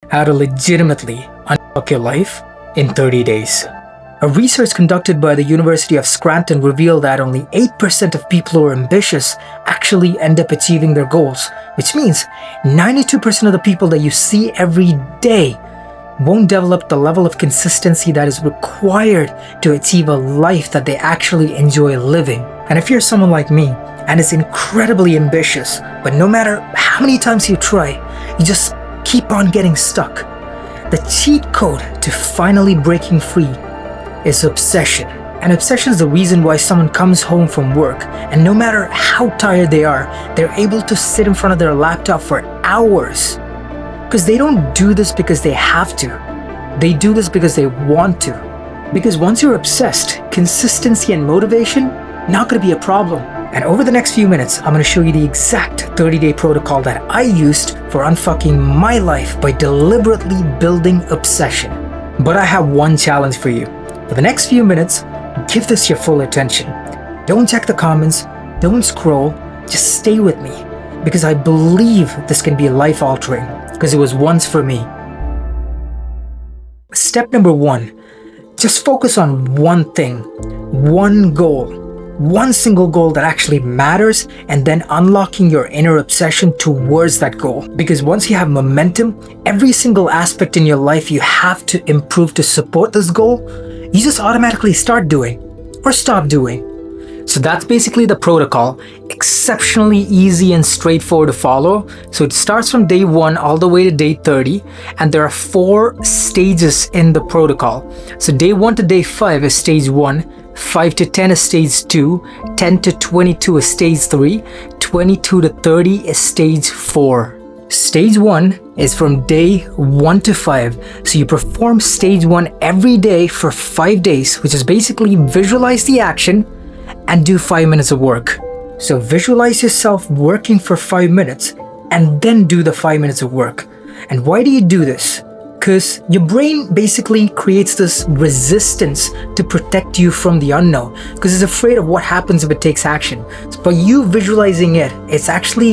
how to legitimately unstuck your life in 30 days. A research conducted by the University of Scranton revealed that only 8% of people who are ambitious actually end up achieving their goals, which means 92% of the people that you see every day won't develop the level of consistency that is required to achieve a life that they actually enjoy living. And if you're someone like me and is incredibly ambitious, but no matter how many times you try, you just keep on getting stuck, the cheat code to finally breaking free is obsession. And obsession is the reason why someone comes home from work and no matter how tired they are, they're able to sit in front of their laptop for hours. Because they don't do this because they have to. They do this because they want to. Because once you're obsessed, consistency and motivation, not going to be a problem. And over the next few minutes, I'm going to show you the exact 30-day protocol that I used for unfucking my life by deliberately building obsession. But I have one challenge for you. For the next few minutes, give this your full attention. Don't check the comments, don't scroll, just stay with me. Because I believe this can be life-altering, because it was once for me. Step number 1, just focus on one thing, one goal, one single goal that actually matters, and then unlocking your inner obsession towards that goal. Because once you have momentum, every single aspect in your life you have to improve to support this goal, you just automatically start doing or stop doing. So that's basically the protocol. Exceptionally easy and straightforward to follow. So it starts from day 1 all the way to day 30, and there are 4 stages in the protocol. So day 1 to day 5 is stage 1, 5 to 10 is stage 2, 10 to 22 is stage 3, 22 to 30 is stage 4. Stage 1 is from day 1 to 5. So you perform stage 1 every day for 5 days, which is basically visualize the action and do 5 minutes of work. So visualize yourself working for 5 minutes and then do the 5 minutes of work. And why do you do this? Because your brain basically creates this resistance to protect you from the unknown, because it's afraid of what happens if it takes action. So by you visualizing it,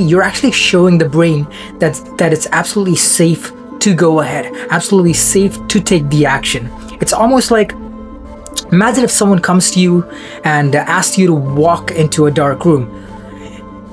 you're actually showing the brain that it's absolutely safe to go ahead, absolutely safe to take the action. It's almost like, imagine if someone comes to you and asks you to walk into a dark room.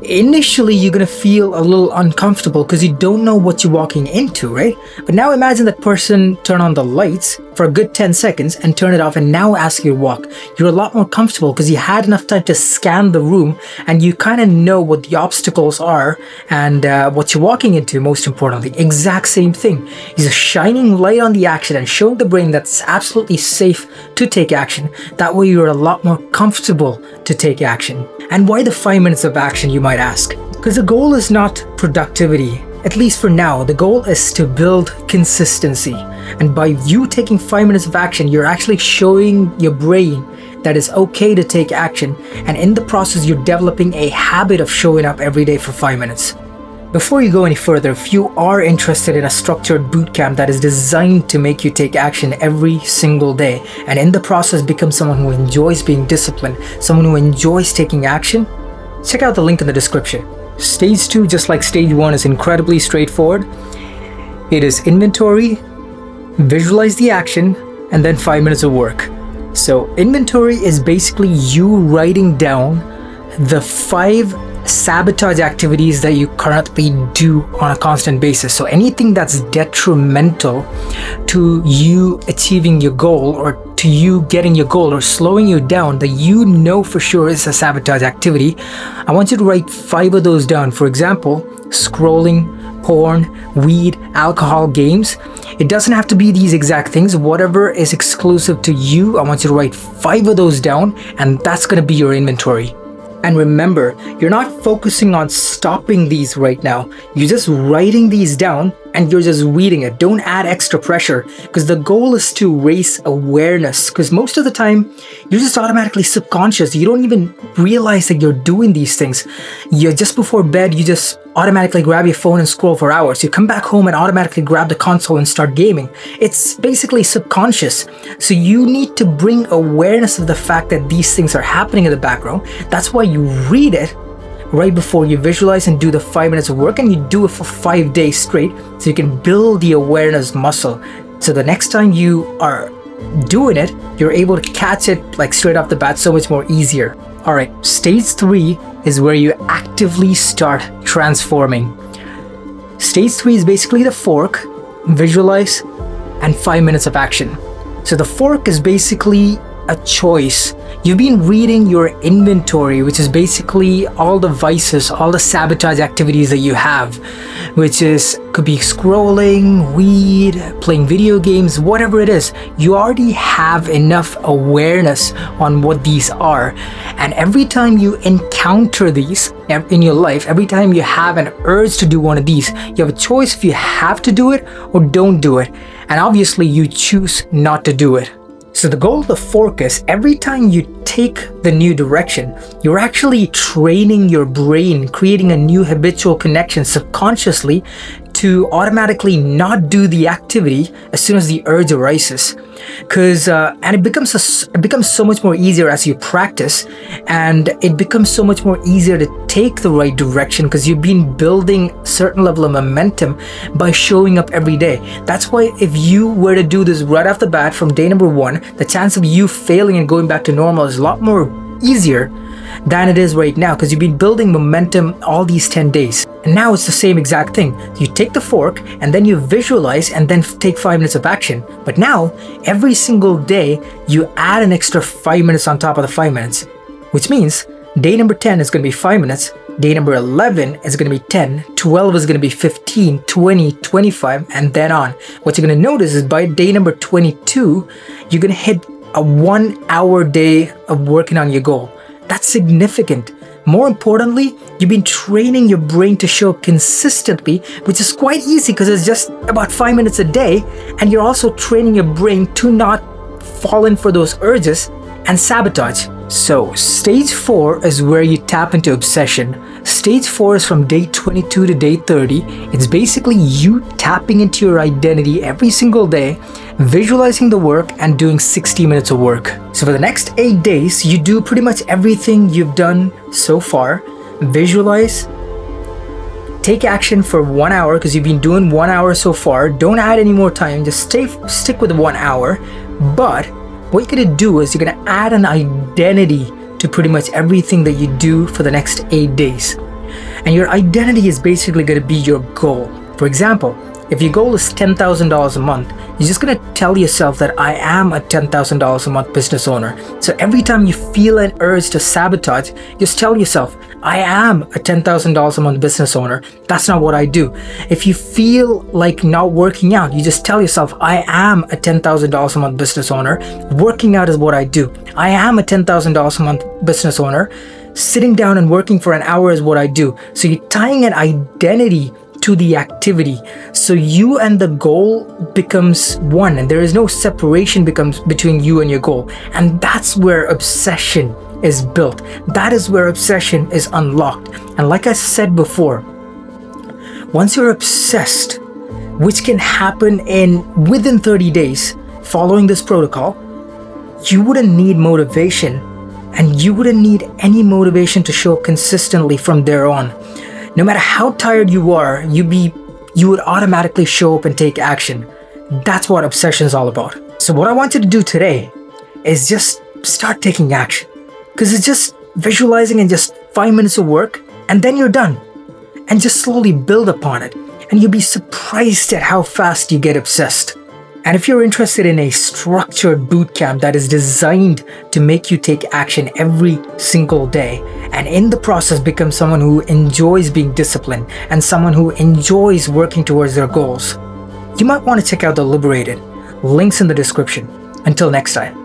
Initially, you're going to feel a little uncomfortable because you don't know what you're walking into, right? But now imagine that person turn on the lights for a good 10 seconds and turn it off and now ask you to walk. You're a lot more comfortable because you had enough time to scan the room and you kind of know what the obstacles are and what you're walking into, most importantly. Exact same thing. He's shining light on the action and showing the brain that's absolutely safe to take action. That way you're a lot more comfortable to take action. And why the 5 minutes of action, you might ask? Because the goal is not productivity. At least for now, the goal is to build consistency. And by you taking 5 minutes of action, you're actually showing your brain that it's okay to take action. And in the process, you're developing a habit of showing up every day for 5 minutes. Before you go any further, if you are interested in a structured bootcamp that is designed to make you take action every single day, and in the process become someone who enjoys being disciplined, someone who enjoys taking action, check out the link in the description. Stage 2, just like stage 1, is incredibly straightforward. It is inventory, visualize the action, and then 5 minutes of work. So inventory is basically you writing down the 5 sabotage activities that you currently do on a constant basis. So anything that's detrimental to you achieving your goal or to you getting your goal or slowing you down that you know for sure is a sabotage activity, I want you to write 5 of those down. For example, scrolling, porn, weed, alcohol, games. It doesn't have to be these exact things. Whatever is exclusive to you, I want you to write 5 of those down, and that's going to be your inventory. And remember, you're not focusing on stopping these right now. You're just writing these down and you're just reading it. Don't add extra pressure, because the goal is to raise awareness, because most of the time you're just automatically subconscious. You don't even realize that you're doing these things. You're just before bed, you just automatically grab your phone and scroll for hours. You come back home and automatically grab the console and start gaming. It's basically subconscious. So you need to bring awareness of the fact that these things are happening in the background. That's why you read it. right before you visualize and do the 5 minutes of work, and you do it for 5 days straight so you can build the awareness muscle. So the next time you are doing it, you're able to catch it like straight off the bat so much more easier. All right, stage 3 is where you actively start transforming. Stage 3 is basically the fork, visualize, and 5 minutes of action. So the fork is basically a choice. You've been reading your inventory, which is basically all the vices, all the sabotage activities that you have, which could be scrolling, weed, playing video games, whatever it is. You already have enough awareness on what these are. And every time you encounter these in your life, every time you have an urge to do one of these, you have a choice if you have to do it or don't do it. And obviously you choose not to do it. So the goal of the fork is every time you take the new direction, you're actually training your brain, creating a new habitual connection subconsciously to automatically not do the activity as soon as the urge arises. And it becomes so much more easier as you practice, and it becomes so much more easier to take the right direction because you've been building a certain level of momentum by showing up every day. That's why if you were to do this right off the bat from day number 1, the chance of you failing and going back to normal is a lot more easier than it is right now because you've been building momentum all these 10 days. And now it's the same exact thing. You take the fork and then you visualize and then take 5 minutes of action. But now, every single day, you add an extra 5 minutes on top of the 5 minutes, which means day number 10 is going to be 5 minutes, day number 11 is going to be 10, 12 is going to be 15, 20, 25, and then on. What you're going to notice is by day number 22, you're going to hit a 1 hour day of working on your goal. That's significant. More importantly, you've been training your brain to show up consistently, which is quite easy because it's just about 5 minutes a day. And you're also training your brain to not fall in for those urges and sabotage. So stage 4 is where you tap into obsession. Stage 4 is from day 22 to day 30. It's basically you tapping into your identity every single day, visualizing the work and doing 60 minutes of work. So for the next 8 days, you do pretty much everything you've done so far. Visualize, take action for 1 hour because you've been doing 1 hour so far. Don't add any more time, just stick with 1 hour. But what you're gonna do is you're gonna add an identity to pretty much everything that you do for the next 8 days. And your identity is basically gonna be your goal. For example, if your goal is $10,000 a month, you're just gonna tell yourself that I am a $10,000 a month business owner. So every time you feel an urge to sabotage, just tell yourself, I am a $10,000 a month business owner. That's not what I do. If you feel like not working out, you just tell yourself, I am a $10,000 a month business owner. Working out is what I do. I am a $10,000 a month business owner. Sitting down and working for an hour is what I do. So you're tying an identity to the activity. So you and the goal becomes one, and there is no separation between you and your goal. And that's where obsession is built. That is where obsession is unlocked. And like I said before, once you're obsessed, which can happen within 30 days following this protocol, you wouldn't need motivation, and you wouldn't need any motivation to show up consistently from there on. No matter how tired you are, you would automatically show up and take action. That's what obsession is all about. So what I want you to do today is just start taking action. Because it's just visualizing and just 5 minutes of work, and then you're done. And just slowly build upon it. And you'll be surprised at how fast you get obsessed. And if you're interested in a structured bootcamp that is designed to make you take action every single day, and in the process become someone who enjoys being disciplined and someone who enjoys working towards their goals, you might want to check out the Liberated. Links in the description. Until next time.